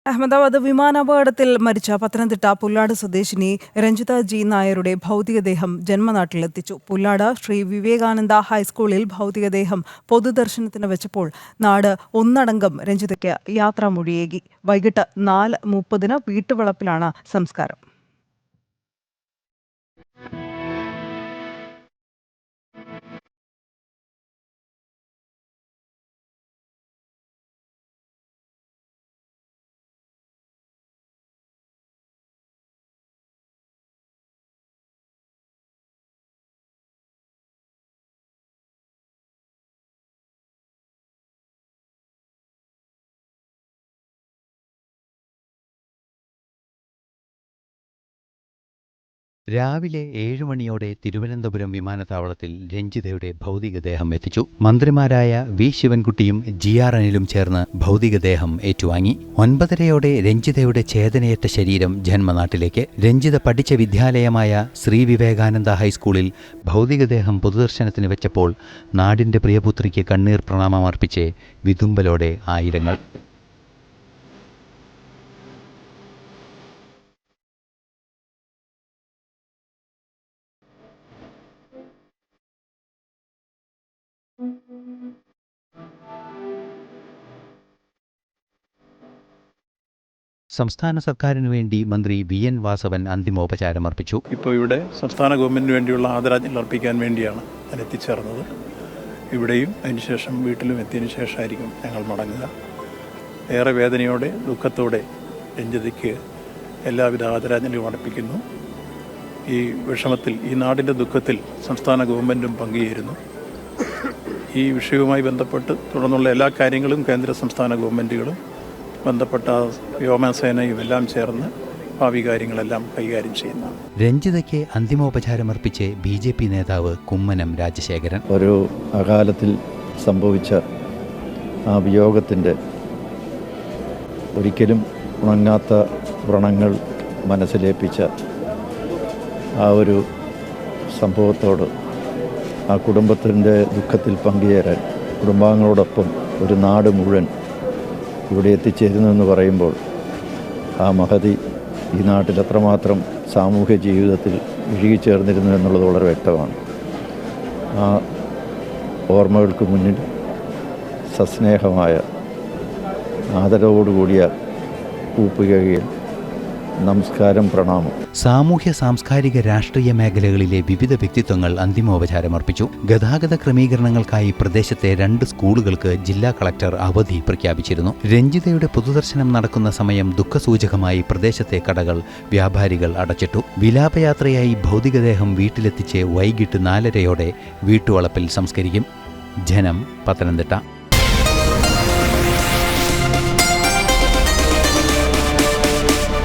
അഹമ്മദാബാദ് വിമാനാപകടത്തിൽ മരിച്ച പത്തനംതിട്ട പുല്ലാട് സ്വദേശിനി രഞ്ജിത ജി നായരുടെ ഭൗതികദേഹം ജന്മനാട്ടിലെത്തിച്ചു. പുല്ലാട് ശ്രീ വിവേകാനന്ദ ഹൈസ്കൂളിൽ ഭൗതികദേഹം പൊതുദർശനത്തിന് വെച്ചപ്പോൾ നാട് ഒന്നടങ്കം രഞ്ജിതയ്ക്ക് യാത്രാമൊഴിയേകി. വൈകിട്ട് 4:30 വീട്ടുവളപ്പിലാണ് സംസ്കാരം. രാവിലെ 7 മണിയോടെ തിരുവനന്തപുരം വിമാനത്താവളത്തിൽ രഞ്ജിതയുടെ ഭൗതികദേഹം എത്തിച്ചു. മന്ത്രിമാരായ വി ശിവൻകുട്ടിയും GR അനിലും ചേർന്ന് ഭൗതികദേഹം ഏറ്റുവാങ്ങി. 9:30യോടെ രഞ്ജിതയുടെ ചേതനയേറ്റ ശരീരം ജന്മനാട്ടിലേക്ക്. രഞ്ജിത പഠിച്ച വിദ്യാലയമായ ശ്രീ വിവേകാനന്ദ ഹൈസ്കൂളിൽ ഭൗതികദേഹം പൊതുദർശനത്തിന് വെച്ചപ്പോൾ നാടിന്റെ പ്രിയപുത്രിക്ക് കണ്ണീർ പ്രണാമമർപ്പിച്ച് വിതുമ്പലോടെ ആയിരങ്ങൾ. സംസ്ഥാന സർക്കാരിനു വേണ്ടി മന്ത്രി VN വാസവൻ അന്തിമോപചാരമർപ്പിച്ചു. ഇപ്പോൾ ഇവിടെ സംസ്ഥാന ഗവൺമെൻറ്റിന് വേണ്ടിയുള്ള ആദരാഞ്ജലി അർപ്പിക്കാൻ വേണ്ടിയാണ് ഞാൻ എത്തിച്ചേർന്നത്. ഇവിടെയും അതിനുശേഷം വീട്ടിലും എത്തിയതിനു ശേഷമായിരിക്കും ഞങ്ങൾ മടങ്ങുക. ഏറെ വേദനയോടെ ദുഃഖത്തോടെ രഞ്ജിതയ്ക്ക് എല്ലാവിധ ആദരാഞ്ജലിയും അർപ്പിക്കുന്നു. ഈ വിഷമത്തിൽ, ഈ നാടിൻ്റെ ദുഃഖത്തിൽ സംസ്ഥാന ഗവൺമെൻറ്റും പങ്കുചേരുന്നു. ഈ വിഷയവുമായി ബന്ധപ്പെട്ട് തുടർന്നുള്ള എല്ലാ കാര്യങ്ങളും കേന്ദ്ര സംസ്ഥാന ഗവൺമെൻറ്റുകളും ബന്ധപ്പെട്ട വ്യോമസേനയും എല്ലാം ചേർന്ന് ഭാവി കാര്യങ്ങളെല്ലാം കൈകാര്യം ചെയ്യുന്നു. രഞ്ജിതയ്ക്ക് അന്തിമോപചാരമർപ്പിച്ച് BJP നേതാവ് കുമ്മനം രാജശേഖരൻ. ഒരു അകാലത്തിൽ സംഭവിച്ച ആ വിയോഗത്തിൻ്റെ ഒരിക്കലും ഉണങ്ങാത്ത വ്രണങ്ങൾ മനസ്സിലേൽപ്പിച്ച ആ ഒരു സംഭവത്തോട് ആ കുടുംബത്തിൻ്റെ ദുഃഖത്തിൽ പങ്കുചേരാൻ കുടുംബാംഗങ്ങളോടൊപ്പം ഒരു നാട് മുഴുവൻ ഇവിടെ എത്തിച്ചേരുന്നു എന്ന് പറയുമ്പോൾ ആ മഹതി ഈ നാട്ടിൽ എത്രമാത്രം സാമൂഹ്യ ജീവിതത്തിൽ ഇഴുകിച്ചേർന്നിരുന്നു എന്നുള്ളത് വളരെ വ്യക്തമാണ്. ആ ഓർമ്മകൾക്ക് മുന്നിൽ സസ്നേഹമായ ആദരവോടുകൂടിയ പൂപ്പുകയിൽ നമസ്കാരം, പ്രണാമം. സാമൂഹ്യ സാംസ്കാരിക രാഷ്ട്രീയ മേഖലകളിലെ വിവിധ വ്യക്തിത്വങ്ങൾ അന്തിമോപചാരമർപ്പിച്ചു. ഗതാഗത ക്രമീകരണങ്ങൾക്കായി പ്രദേശത്തെ 2 സ്കൂളുകൾക്ക് ജില്ലാ കളക്ടർ അവധി പ്രഖ്യാപിച്ചിരുന്നു. രഞ്ജിതയുടെ പൊതുദർശനം നടക്കുന്ന സമയം ദുഃഖസൂചകമായി പ്രദേശത്തെ കടകൾ, വ്യാപാരികൾ അടച്ചിട്ടു. വിലാപയാത്രയായി ഭൗതികദേഹം വീട്ടിലെത്തിച്ച് വൈകിട്ട് 4:30യോടെ വീട്ടുവളപ്പിൽ സംസ്കരിക്കും. ജനം, പത്തനംതിട്ട.